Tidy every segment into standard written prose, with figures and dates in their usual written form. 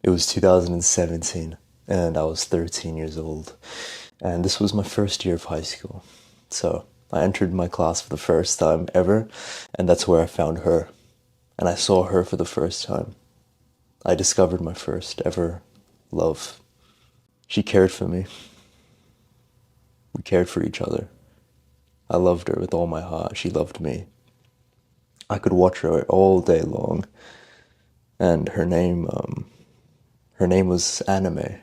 It was 2017, and I was 13 years old. And this was my first year of high school. So I entered my class for the first time ever, and that's where I found her. And I saw her for the first time. I discovered my first ever love. She cared for me. We cared for each other. I loved her with all my heart. She loved me. I could watch her all day long. And her name was Anime.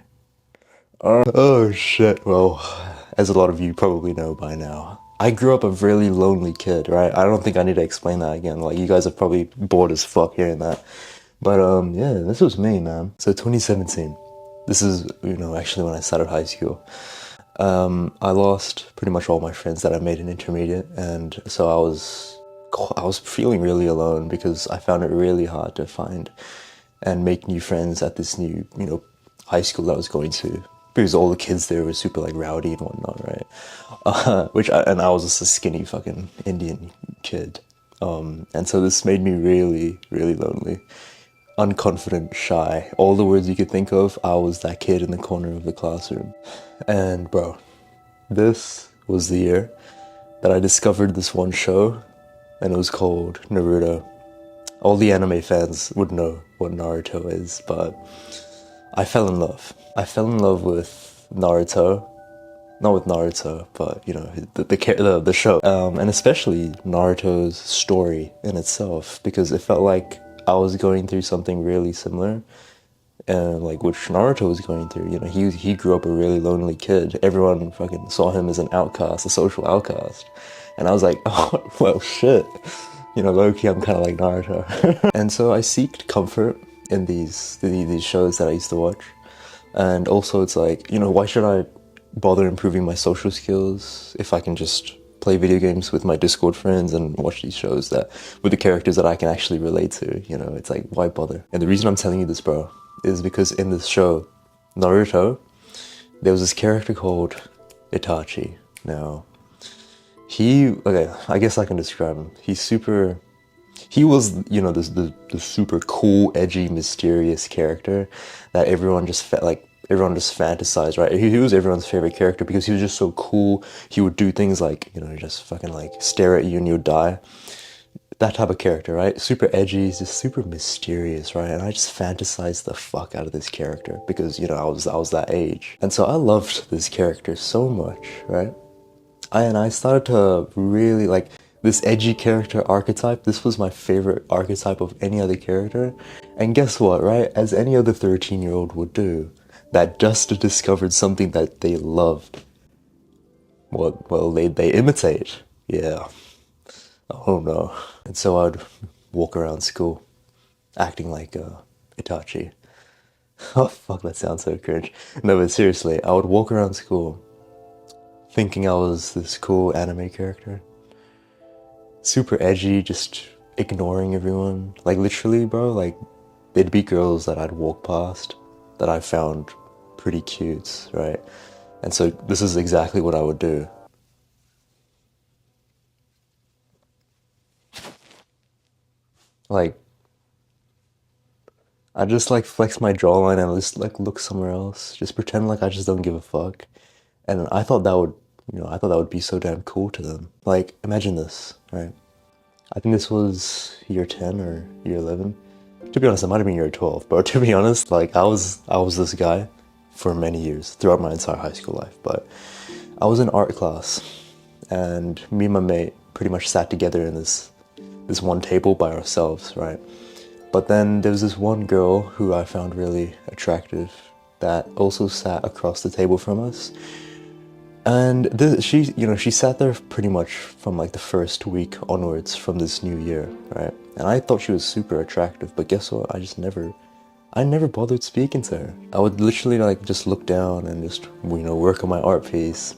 Oh shit, well, as a lot of you probably know by now, I grew up a really lonely kid, right? I don't think I need to explain that again. Like, you guys are probably bored as fuck hearing that. But, yeah, this was me, man. So 2017, this is, actually when I started high school. I lost pretty much all my friends that I made in intermediate, and so I was feeling really alone because I found it really hard to find and make new friends at this new, high school that I was going to. Because all the kids there were super like rowdy and whatnot, right? And I was just a skinny fucking Indian kid. And so this made me really, really lonely. Unconfident, shy. All the words you could think of, I was that kid in the corner of the classroom. And bro, this was the year that I discovered this one show, and it was called Naruto. All the anime fans would know what Naruto is, but I fell in love. I fell in love with Naruto. Not with Naruto, but, the show. And especially Naruto's story in itself, because it felt like I was going through something really similar, and like which Naruto was going through. He grew up a really lonely kid. Everyone fucking saw him as an outcast, a social outcast. And I was like, oh, well, shit. Low-key, I'm kind of like Naruto. And so I seeked comfort in these shows that I used to watch. And also it's like, why should I bother improving my social skills if I can just play video games with my Discord friends and watch these shows with the characters that I can actually relate to? It's like, why bother? And the reason I'm telling you this, bro, is because in this show, Naruto, there was this character called Itachi. Now, I guess I can describe him. He was, the super cool, edgy, mysterious character that everyone just fantasized, right? He was everyone's favorite character because he was just so cool. He would do things like, just fucking like stare at you and you'd die. That type of character, right? Super edgy, just super mysterious, right? And I just fantasized the fuck out of this character because, I was that age. And so I loved this character so much, right? And I started to really like this edgy character archetype. This was my favorite archetype of any other character. And guess what, right? As any other 13-year-old would do, that just discovered something that they loved. Well, they imitate. Yeah. Oh no. And so I'd walk around school acting like Itachi. Oh fuck, that sounds so cringe. No, but seriously, I would walk around school thinking I was this cool anime character. Super edgy, just ignoring everyone. Like literally, bro, like there'd be girls that I'd walk past that I found pretty cute, right? And so this is exactly what I would do. Like, I just like flex my jawline and just like look somewhere else. Just pretend like I just don't give a fuck. And I thought that would, I thought that would be so damn cool to them. Like, imagine this, right? I think this was year 10 or year 11. To be honest, it might have been year 12, but to be honest, like I was this guy for many years, throughout my entire high school life. But I was in art class, and me and my mate pretty much sat together in this one table by ourselves, right? But then there was this one girl who I found really attractive that also sat across the table from us. And she sat there pretty much from like the first week onwards from this new year, right? And I thought she was super attractive, but guess what? I never bothered speaking to her. I would literally like just look down and just, work on my art piece,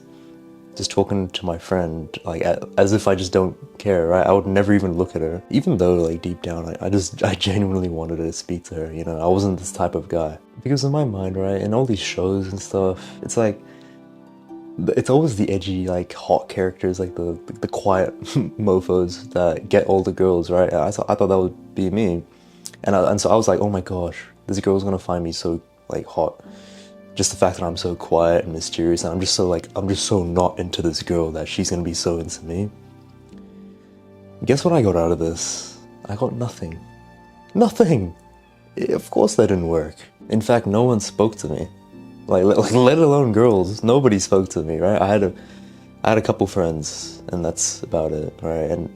just talking to my friend, like as if I just don't care, right? I would never even look at her, even though like deep down, I genuinely wanted to speak to her, I wasn't this type of guy. Because in my mind, right, in all these shows and stuff, it's like, it's always the edgy, like, hot characters, like the quiet mofos that get all the girls, right? I thought that would be me. And so I was like, oh my gosh, this girl's gonna find me so like hot. Just the fact that I'm so quiet and mysterious, and I'm just so not into this girl that she's gonna be so into me. Guess what I got out of this? I got nothing. Nothing! Of course that didn't work. In fact, no one spoke to me. Like let alone girls. Nobody spoke to me, right? I had a couple friends, and that's about it, right? And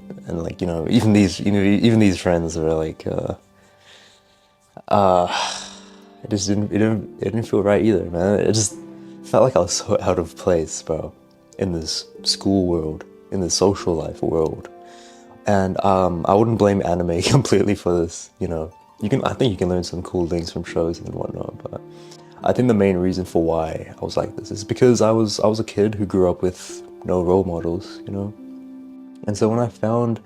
like, you know, even these friends were like, it just didn't feel right either, man. It just felt like I was so out of place, bro, in this school world, in the social life world. And I wouldn't blame anime completely for this, you know. I think you can learn some cool things from shows and whatnot, but I think the main reason for why I was like this is because I was a kid who grew up with no role models, you know. And so when I found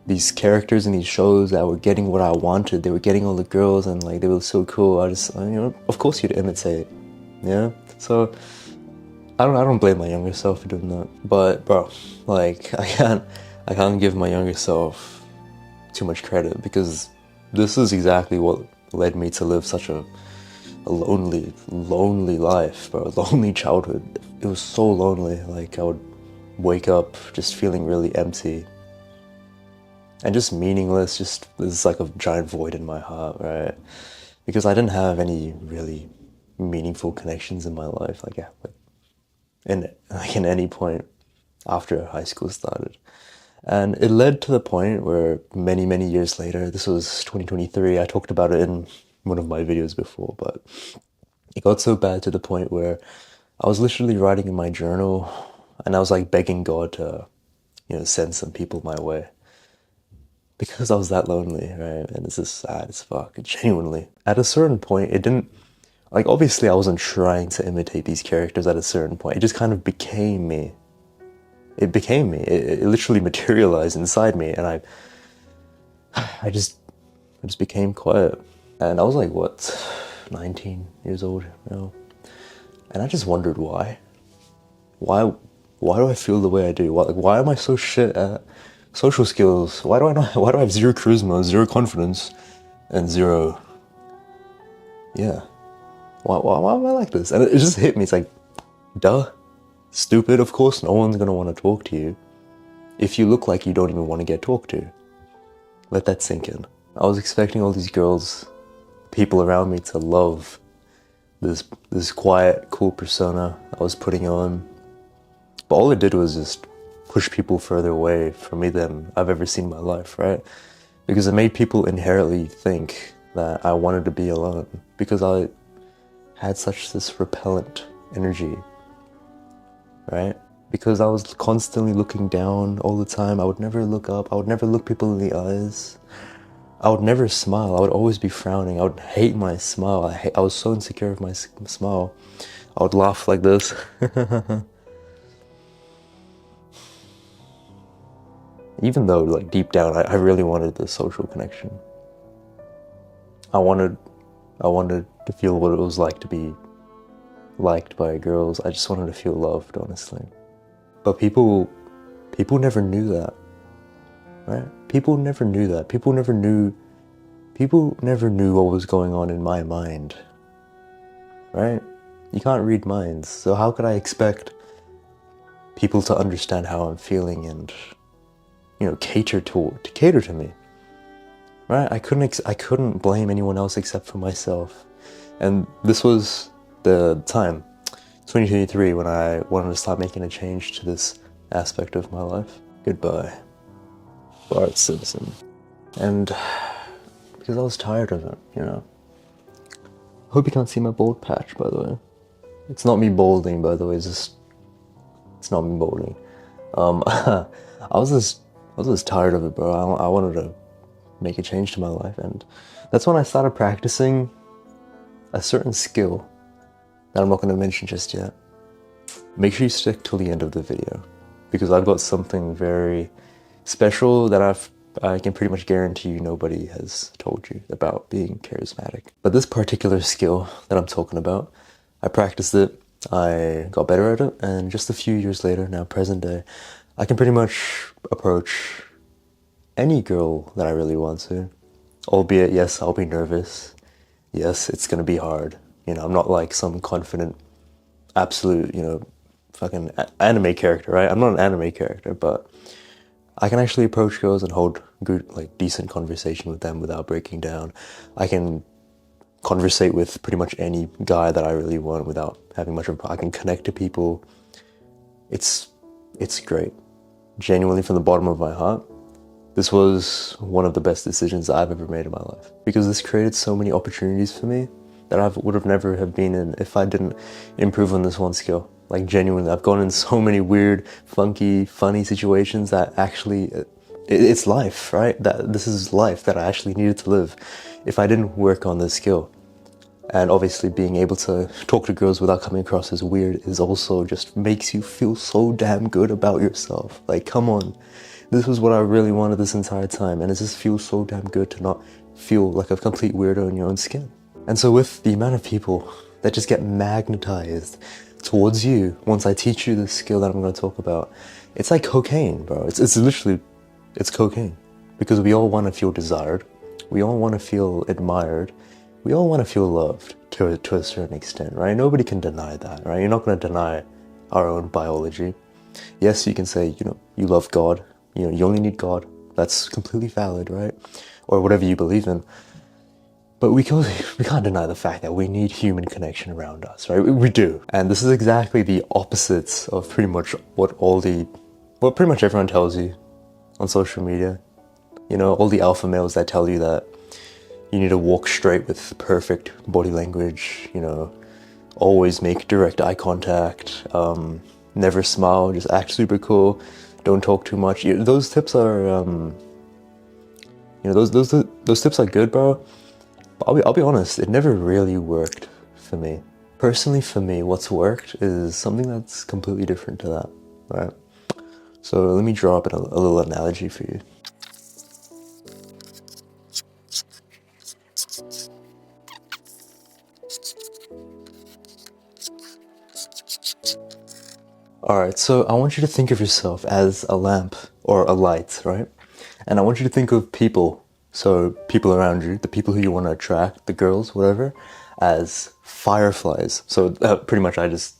these characters in these shows that were getting what I wanted, they were getting all the girls, and like they were so cool, I just, you know, of course you'd imitate, yeah. So I don't blame my younger self for doing that. But bro, like I can't give my younger self too much credit, because this is exactly what led me to live such a lonely life, bro. Lonely childhood. It was so lonely. Like I would wake up just feeling really empty and just meaningless. Just there's like a giant void in my heart, right? Because I didn't have any really meaningful connections in my life, like in any point after high school started. And it led to the point where many years later, this was 2023, I talked about it in one of my videos before, but it got so bad to the point where I was literally writing in my journal, and I was like begging God to, you know, send some people my way, because I was that lonely, right? And this is sad as fuck, genuinely. At a certain point, it didn't, like, obviously I wasn't trying to imitate these characters at a certain point. It just kind of became me. It became me. It literally materialized inside me, and I just became quiet. And I was like, what, 19 years old, you know? And I just wondered why. Why do I feel the way I do? Why am I so shit at social skills? Why do I have zero charisma, zero confidence, and zero, yeah. Why am I like this? And it just hit me. It's like, duh. Stupid, of course no one's gonna want to talk to you if you look like you don't even want to get talked to. Let that sink in. I was expecting all these girls, people around me, to love this quiet, cool persona I was putting on. But all it did was just push people further away from me than I've ever seen in my life, right? Because it made people inherently think that I wanted to be alone, because I had such this repellent energy, right? Because I was constantly looking down all the time. I would never look up. I would never look people in the eyes. I would never smile. I would always be frowning. I would hate my smile. I was so insecure of my smile. I would laugh like this. Even though, like, deep down, I really wanted the social connection. I wanted to feel what it was like to be liked by girls. I just wanted to feel loved, honestly. But people never knew that, right? People never knew that. People never knew what was going on in my mind, right? You can't read minds, so how could I expect people to understand how I'm feeling and, you know, cater to me, right? I couldn't blame anyone else except for myself. And this was the time, 2023, when I wanted to start making a change to this aspect of my life. Goodbye, Bart Simpson. And because I was tired of it, you know. Hope you can't see my bald patch, by the way. It's not me balding, by the way. It's not me balding. I was just tired of it, bro. I wanted to make a change to my life, and that's when I started practicing a certain skill that I'm not going to mention just yet. Make sure you stick till the end of the video, because I've got something very special that I can pretty much guarantee you nobody has told you about being charismatic. But this particular skill that I'm talking about, I practiced it, I got better at it, and just a few years later, now present day, I can pretty much approach any girl that I really want to. Albeit, yes, I'll be nervous. Yes, it's gonna be hard. I'm not like some confident, absolute, fucking anime character, right? I'm not an anime character, but I can actually approach girls and hold good, like, decent conversation with them without breaking down. I can conversate with pretty much any guy that I really want without having much of a... I can connect to people. It's great. Genuinely, from the bottom of my heart, this was one of the best decisions I've ever made in my life, because this created so many opportunities for me that I would have never have been in if I didn't improve on this one skill. Like, genuinely, I've gone in so many weird, funky, funny situations that actually, it's life, right? This is life that I actually needed to live if I didn't work on this skill. And obviously being able to talk to girls without coming across as weird is also just makes you feel so damn good about yourself. Like, come on. This was what I really wanted this entire time, and it just feels so damn good to not feel like a complete weirdo in your own skin. And so with the amount of people that just get magnetized towards you once I teach you this skill that I'm going to talk about, it's like cocaine, bro. It's literally, it's cocaine. Because we all want to feel desired. We all want to feel admired. We all want to feel loved to a certain extent, right? Nobody can deny that, right? You're not going to deny our own biology. Yes, you can say, you love God. You only need God. That's completely valid, right? Or whatever you believe in. But we can't deny the fact that we need human connection around us, right? We do. And this is exactly the opposite of pretty much what pretty much everyone tells you on social media. All the alpha males that tell you that you need to walk straight with perfect body language, always make direct eye contact, never smile, just act super cool, don't talk too much. Those tips are, those tips are good, bro. But I'll be honest, it never really worked for me. Personally, for me, what's worked is something that's completely different to that, right? So let me draw up a little analogy for you. Alright, so I want you to think of yourself as a lamp or a light, right? And I want you to think of people, so people around you, the people who you want to attract, the girls, whatever, as fireflies. So pretty much I just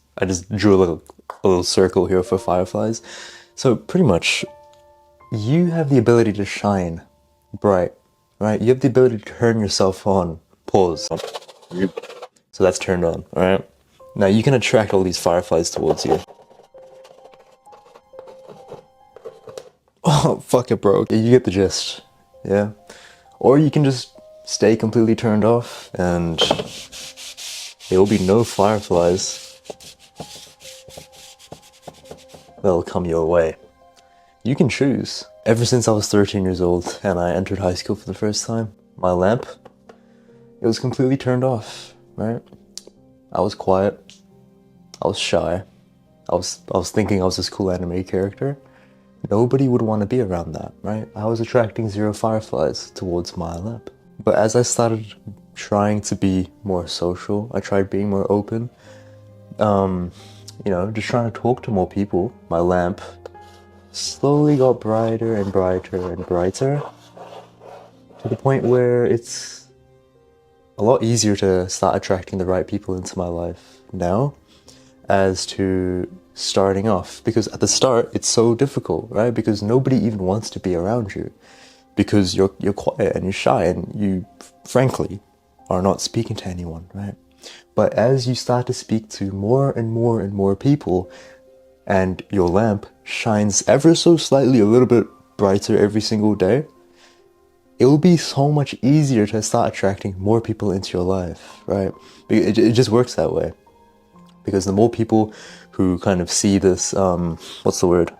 drew a little circle here for fireflies. So pretty much you have the ability to shine bright, right? You have the ability to turn yourself on. Pause. So that's turned on, alright? Now you can attract all these fireflies towards you. Oh, fuck it, bro. You get the gist, yeah? Or you can just stay completely turned off and there will be no fireflies that'll come your way. You can choose. Ever since I was 13 years old and I entered high school for the first time, my lamp, it was completely turned off, right? I was quiet. I was shy. I was thinking I was this cool anime character. Nobody would want to be around that, right? I was attracting zero fireflies towards my lamp. But as I started trying to be more social, I tried being more open, just trying to talk to more people, my lamp slowly got brighter and brighter and brighter to the point where it's a lot easier to start attracting the right people into my life now as to starting off, because at the start it's so difficult, right? Because nobody even wants to be around you because you're quiet and you're shy and you frankly are not speaking to anyone, right? But as you start to speak to more and more and more people and your lamp shines ever so slightly a little bit brighter every single day, it will be so much easier to start attracting more people into your life, right? It just works that way. Because the more people who kind of see this, what's the word?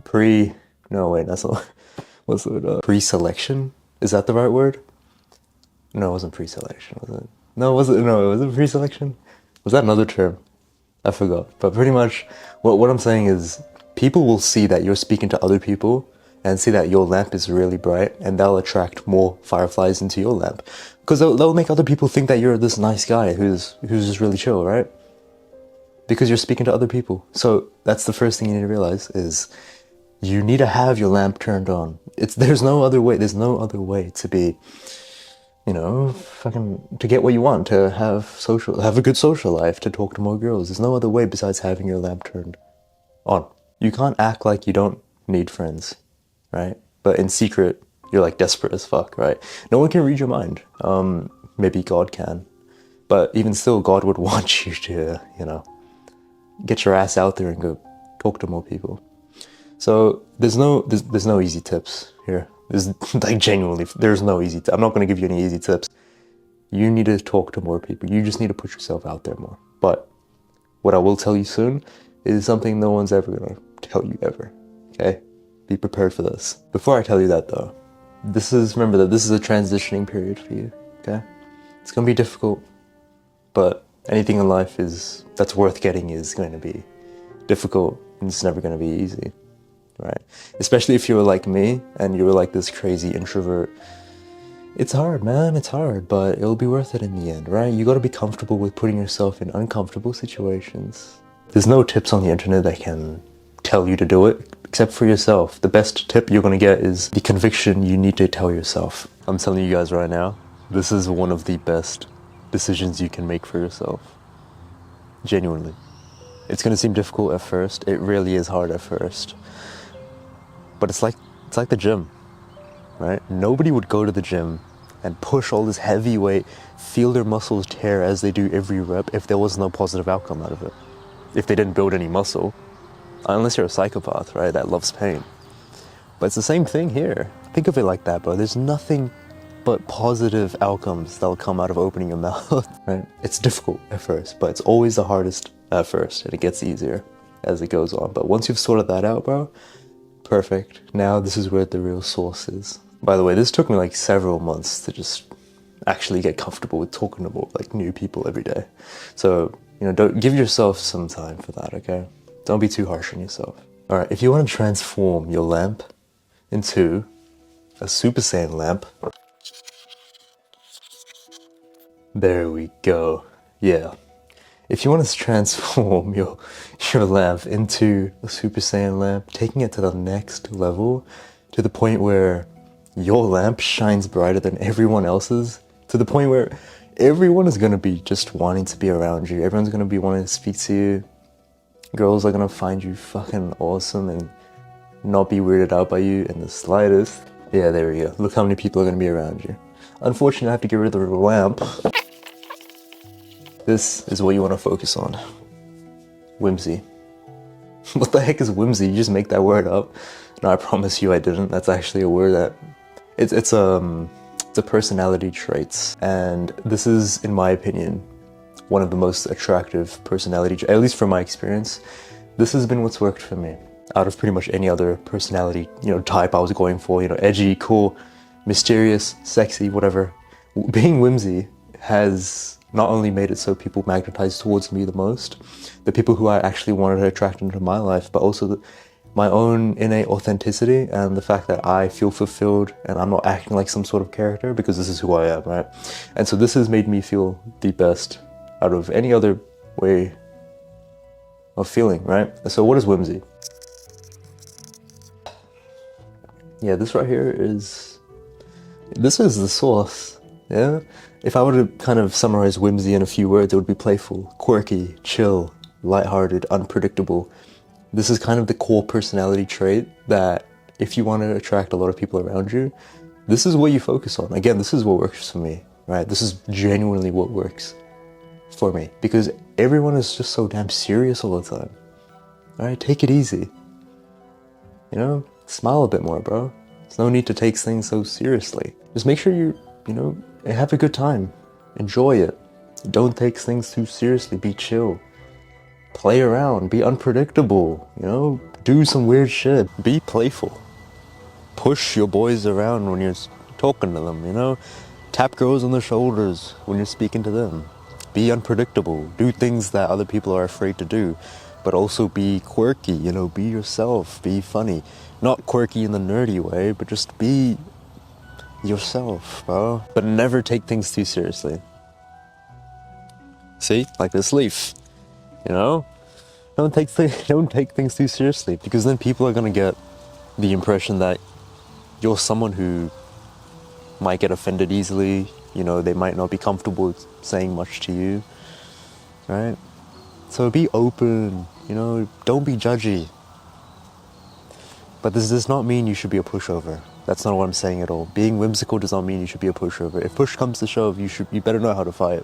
Pre-selection? Is that the right word? No, it wasn't pre-selection, was it? Was it pre-selection? Was that another term? I forgot. But pretty much, what I'm saying is, people will see that you're speaking to other people and see that your lamp is really bright, and they'll attract more fireflies into your lamp. Because they'll make other people think that you're this nice guy who's just really chill, right? Because you're speaking to other people. So that's the first thing you need to realize is you need to have your lamp turned on. There's no other way to be you know, fucking to get what you want, to have a good social life, to talk to more girls. There's no other way besides having your lamp turned on. You can't act like you don't need friends, right? But in secret, you're like desperate as fuck, right? No one can read your mind. Maybe God can. But even still, God would want you to, you know, get your ass out there and go talk to more people. So there's no easy tips here. There's like genuinely, there's no easy I'm not going to give you any easy tips. You need to talk to more people. You just need to put yourself out there more. But what I will tell you soon is something no one's ever going to tell you ever. Okay? Be prepared for this. Before I tell you that though, remember that this is a transitioning period for you. Okay? It's going to be difficult, but anything in life that's worth getting is going to be difficult, and it's never going to be easy, right? Especially if you were like me and you were like this crazy introvert. It's hard, man. It's hard, but it'll be worth it in the end, right? You got to be comfortable with putting yourself in uncomfortable situations. There's no tips on the internet that can tell you to do it except for yourself. The best tip you're going to get is the conviction you need to tell yourself. I'm telling you guys right now, this is one of the best decisions you can make for yourself. Genuinely. It's going to seem difficult at first. It really is hard at first. But it's like the gym, right? Nobody would go to the gym and push all this heavy weight, feel their muscles tear as they do every rep if there was no positive outcome out of it. If they didn't build any muscle. Unless you're a psychopath, right? That loves pain. But it's the same thing here. Think of it like that, bro. There's nothing but positive outcomes that'll come out of opening your mouth, right? It's difficult at first, but it's always the hardest at first, and it gets easier as it goes on. But once you've sorted that out, bro, perfect. Now this is where the real sauce is. By the way, this took me like several months to just actually get comfortable with talking to like new people every day. So, you know, don't give yourself some time for that, okay? Don't be too harsh on yourself. All right, if you want to transform your lamp into a Super Saiyan lamp, there we go. Yeah. If you want to transform your lamp into a Super Saiyan lamp, taking it to the next level, to the point where your lamp shines brighter than everyone else's, to the point where everyone is going to be just wanting to be around you. Everyone's going to be wanting to speak to you. Girls are going to find you fucking awesome and not be weirded out by you in the slightest. Yeah, there we go. Look how many people are going to be around you. Unfortunately, I have to get rid of the lamp. This is what you want to focus on. Whimsy. What the heck is whimsy? You just make that word up. No, I promise you I didn't. That's actually a word that... It's a personality traits. And this is, in my opinion, one of the most attractive personality, at least from my experience. This has been what's worked for me. Out of pretty much any other personality, you know, type I was going for, you know, edgy, cool, mysterious, sexy, whatever. Being whimsy has not only made it so people magnetize towards me the most, the people who I actually wanted to attract into my life, but also my own innate authenticity and the fact that I feel fulfilled and I'm not acting like some sort of character because this is who I am, right? And so this has made me feel the best out of any other way of feeling, right? So what is whimsy? Yeah, this right here is the source, yeah? If I were to kind of summarize whimsy in a few words, it would be playful, quirky, chill, lighthearted, unpredictable. This is kind of the core personality trait that if you want to attract a lot of people around you, this is what you focus on. Again, this is what works for me, right? This is genuinely what works for me because everyone is just so damn serious all the time. All right, take it easy. You know, smile a bit more, bro. There's no need to take things so seriously. Just make sure you know, have a good time. Enjoy it. Don't take things too seriously. Be chill. Play around. Be unpredictable. You know, do some weird shit. Be playful. Push your boys around when you're talking to them, you know. Tap girls on the shoulders when you're speaking to them. Be unpredictable. Do things that other people are afraid to do. But also be quirky, you know, be yourself. Be funny. Not quirky in the nerdy way, but just be yourself, bro. But never take things too seriously. See, like this leaf, you know, don't take things too seriously because then people are gonna get the impression that you're someone who might get offended easily. You know, they might not be comfortable saying much to you, right? So be open, you know, don't be judgy. But this does not mean you should be a pushover. That's not what I'm saying at all. Being whimsical does not mean you should be a pushover. If push comes to shove, you better know how to fight.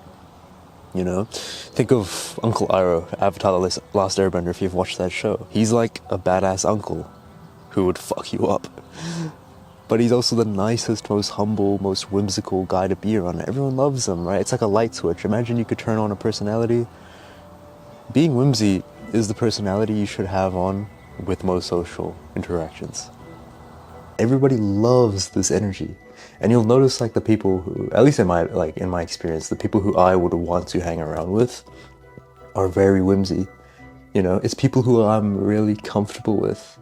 You know? Think of Uncle Iroh, Avatar The Last Airbender, if you've watched that show. He's like a badass uncle who would fuck you up. But he's also the nicest, most humble, most whimsical guy to be around. Everyone loves him, right? It's like a light switch. Imagine you could turn on a personality. Being whimsy is the personality you should have on with most social interactions. Everybody loves this energy. And you'll notice like the people who, at least in my experience, the people who I would want to hang around with are very whimsy. You know, it's people who I'm really comfortable with.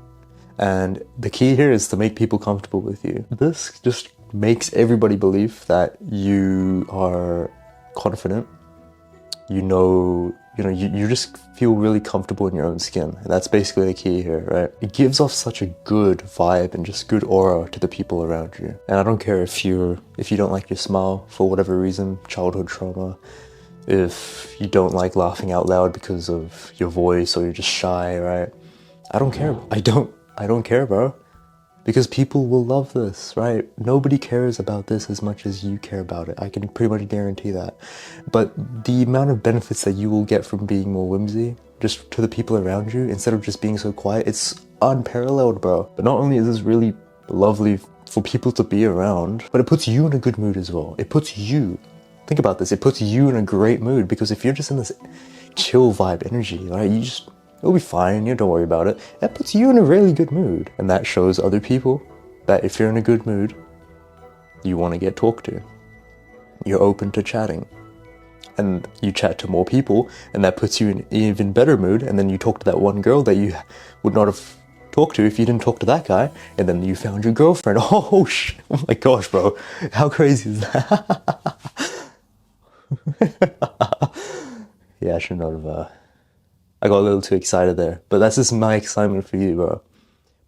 And the key here is to make people comfortable with you. This just makes everybody believe that you are confident. You just feel really comfortable in your own skin. And that's basically the key here, right? It gives off such a good vibe and just good aura to the people around you. And I don't care if you don't like your smile for whatever reason, childhood trauma, if you don't like laughing out loud because of your voice or you're just shy, right? I don't care. I don't care, bro. Because people will love this, right? Nobody cares about this as much as you care about it. I can pretty much guarantee that. But the amount of benefits that you will get from being more whimsy, just to the people around you, instead of just being so quiet, it's unparalleled, bro. But not only is this really lovely for people to be around, but it puts you in a good mood as well. It puts you, think about this, it puts you in a great mood, because if you're just in this chill vibe energy, right, it'll be fine, don't worry about it. That puts you in a really good mood. And that shows other people that if you're in a good mood, you want to get talked to. You're open to chatting. And you chat to more people, and that puts you in an even better mood. And then you talk to that one girl that you would not have talked to if you didn't talk to that guy. And then you found your girlfriend. Oh my gosh, bro. How crazy is that? Yeah, I should not have... I got a little too excited there, but that's just my excitement for you, bro.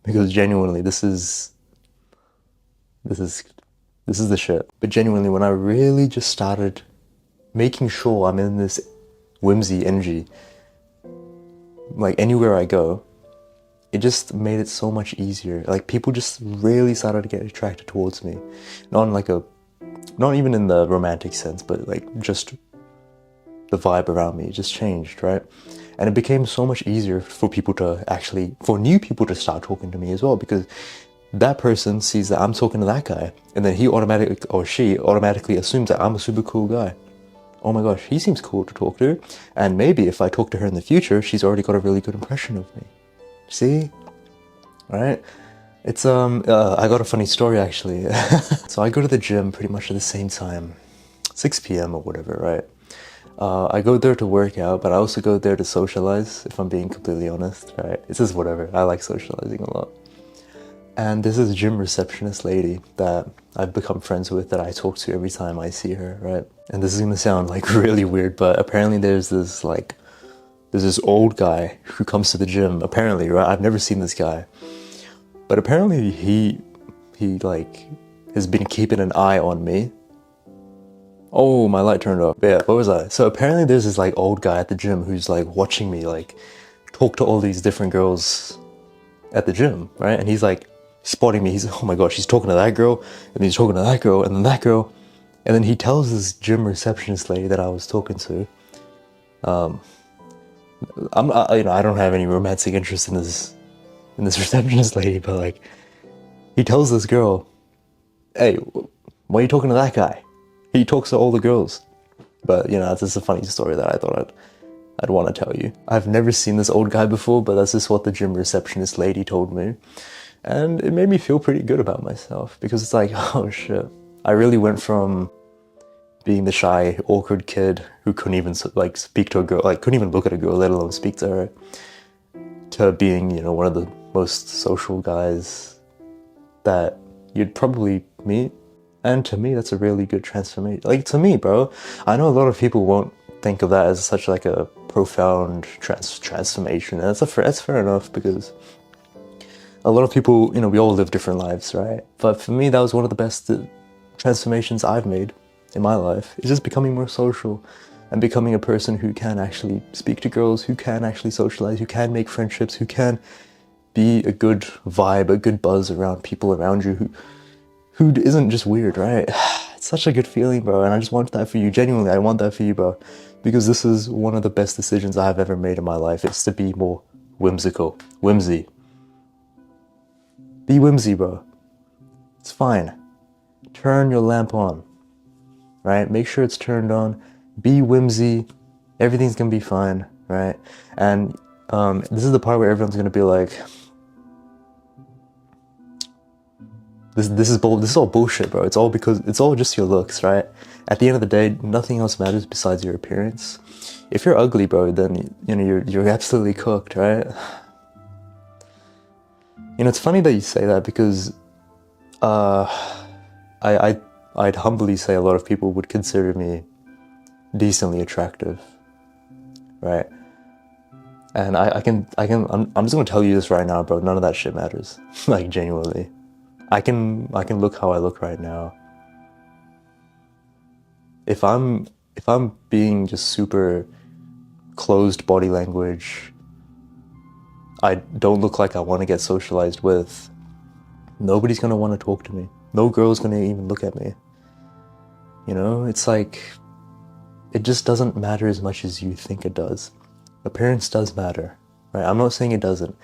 Because genuinely, this is the shit. But genuinely, when I really just started making sure I'm in this whimsy energy, like anywhere I go, it just made it so much easier. Like people just really started to get attracted towards me. Not even in the romantic sense, but like just the vibe around me just changed, right? And it became so much easier for new people to start talking to me as well, because that person sees that I'm talking to that guy, and then she automatically assumes that I'm a super cool guy. Oh my gosh, he seems cool to talk to. And maybe if I talk to her in the future, she's already got a really good impression of me. See? Right? It's, I got a funny story actually. So I go to the gym pretty much at the same time, 6 p.m. or whatever, right? I go there to work out, but I also go there to socialize, if I'm being completely honest, right? It's just whatever. I like socializing a lot. And there's this gym receptionist lady that I've become friends with that I talk to every time I see her, right? And this is gonna sound like really weird, but apparently there's this old guy who comes to the gym, apparently, right? I've never seen this guy. But apparently he has been keeping an eye on me. Oh, my light turned off. Yeah, what was I? So apparently there's this old guy at the gym who's watching me talk to all these different girls at the gym, right? And he's spotting me. He's, oh my gosh, he's talking to that girl, and he's talking to that girl, and then that girl. And then he tells this gym receptionist lady that I was talking to, I don't have any romantic interest in this receptionist lady, but he tells this girl, hey, why are you talking to that guy? He talks to all the girls. But, it's just a funny story that I thought I'd want to tell you. I've never seen this old guy before, but that's just what the gym receptionist lady told me. And it made me feel pretty good about myself, because it's oh shit. I really went from being the shy, awkward kid who couldn't even speak to a girl, couldn't even look at a girl, let alone speak to her, to being, one of the most social guys that you'd probably meet. And to me, that's a really good transformation. To me, bro, I know a lot of people won't think of that as such a profound transformation. And that's fair enough, because a lot of people, we all live different lives, right? But for me, that was one of the best transformations I've made. in my life is just becoming more social and becoming a person who can actually speak to girls, who can actually socialize, who can make friendships, who can be a good vibe, a good buzz around people around you who isn't just weird, right? It's such a good feeling, bro, and I just want that for you. Genuinely, I want that for you, bro, because this is one of the best decisions I've ever made in my life. It's to be more whimsical. Whimsy. Be whimsy, bro. It's fine. Turn your lamp on, right? Make sure it's turned on. Be whimsy. Everything's gonna be fine, right? And this is the part where everyone's gonna be like, this is all bullshit, bro. It's all just your looks, right? At the end of the day, nothing else matters besides your appearance. If you're ugly, bro, then you're absolutely cooked, right? It's funny that you say that because I'd humbly say a lot of people would consider me decently attractive, right? And I'm just gonna tell you this right now, bro. None of that shit matters. Like, genuinely. I can look how I look right now. If I'm being just super closed body language, I don't look like I want to get socialized with, nobody's gonna want to talk to me. No girl's gonna even look at me. It's like, it just doesn't matter as much as you think it does. Appearance does matter, right? I'm not saying it doesn't.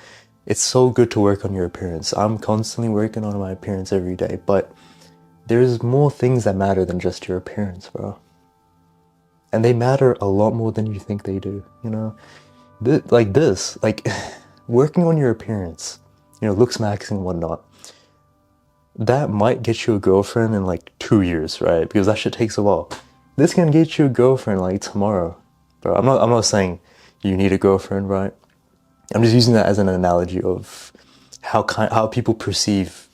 It's so good to work on your appearance. I'm constantly working on my appearance every day, but there's more things that matter than just your appearance, bro. And they matter a lot more than you think they do, Like working on your appearance, looks, maxing and whatnot, that might get you a girlfriend in like 2 years, right? Because that shit takes a while. This can get you a girlfriend like tomorrow, bro. I'm not saying you need a girlfriend, right? I'm just using that as an analogy of how people perceive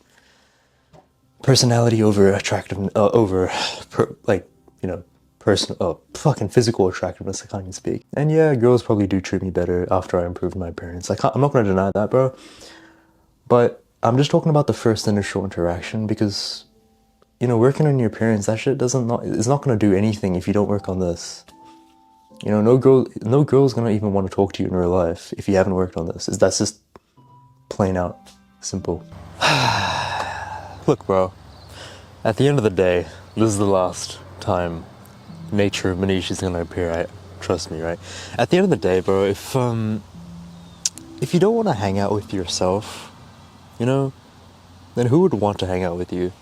personality over attractiveness, fucking physical attractiveness. I can't even speak. And yeah, girls probably do treat me better after I improved my appearance. I'm not gonna deny that, bro. But I'm just talking about the first initial interaction because, working on your appearance, that shit it's not gonna do anything if you don't work on this. No girl's gonna even want to talk to you in real life if you haven't worked on this. That's just plain out simple. Look, bro, at the end of the day, this is the last time nature of Manish is gonna appear. Trust me, right? At the end of the day, bro, if you don't want to hang out with yourself, then who would want to hang out with you?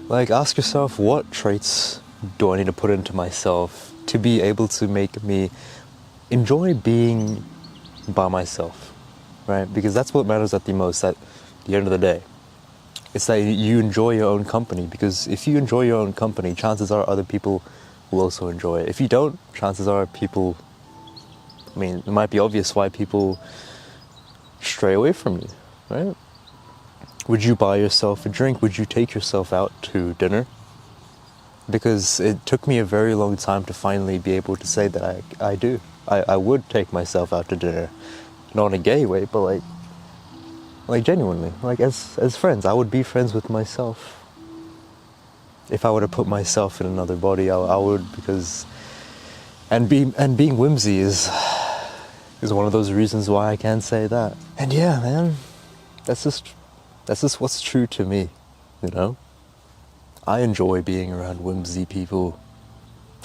Like, ask yourself, what traits do I need to put into myself to be able to make me enjoy being by myself, right? Because that's what matters at the most at the end of the day. It's that you enjoy your own company, because if you enjoy your own company, chances are other people will also enjoy it. If you don't, chances are it might be obvious why people stray away from you, right? Would you buy yourself a drink? Would you take yourself out to dinner? Because it took me a very long time to finally be able to say that I do. I would take myself out to dinner. Not in a gay way, but like genuinely. Like as friends, I would be friends with myself. If I were to put myself in another body, I would, because being whimsy is one of those reasons why I can say that. And yeah, man, that's just what's true to me, I enjoy being around whimsy people.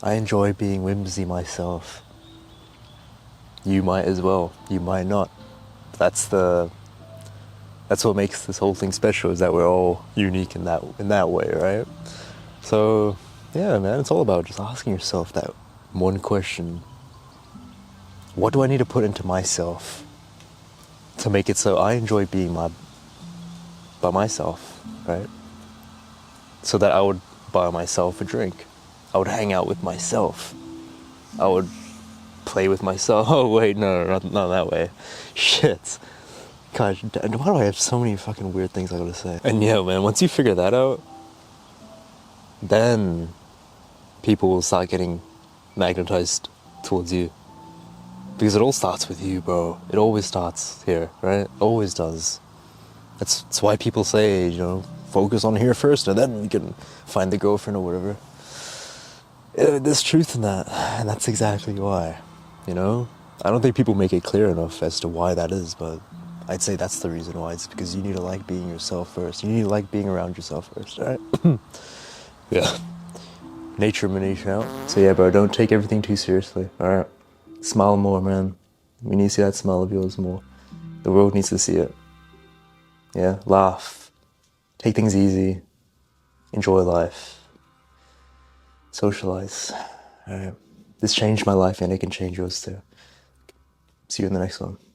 I enjoy being whimsy myself. You might as well. You might not. That's what makes this whole thing special, is that we're all unique in that way, right? So yeah, man, it's all about just asking yourself that one question. What do I need to put into myself to make it so I enjoy being by myself, right? So that I would buy myself a drink. I would hang out with myself. I would play with myself. Oh wait, no, not that way. Shit. Gosh, why do I have so many fucking weird things I gotta say? And yeah, man, once you figure that out, then people will start getting magnetized towards you. Because it all starts with you, bro. It always starts here, right? It always does. That's why people say, focus on here first, and then you can find the girlfriend or whatever. There's truth in that, and that's exactly why. You know, I don't think people make it clear enough as to why that is, but I'd say that's the reason why. It's because you need to like being yourself first. You need to like being around yourself first, right? Yeah. Nature Manish out. So yeah, bro, don't take everything too seriously. Alright. Smile more, man. We need to see that smile of yours more. The world needs to see it. Yeah? Laugh. Take things easy. Enjoy life. Socialize. Alright. This changed my life and it can change yours too. See you in the next one.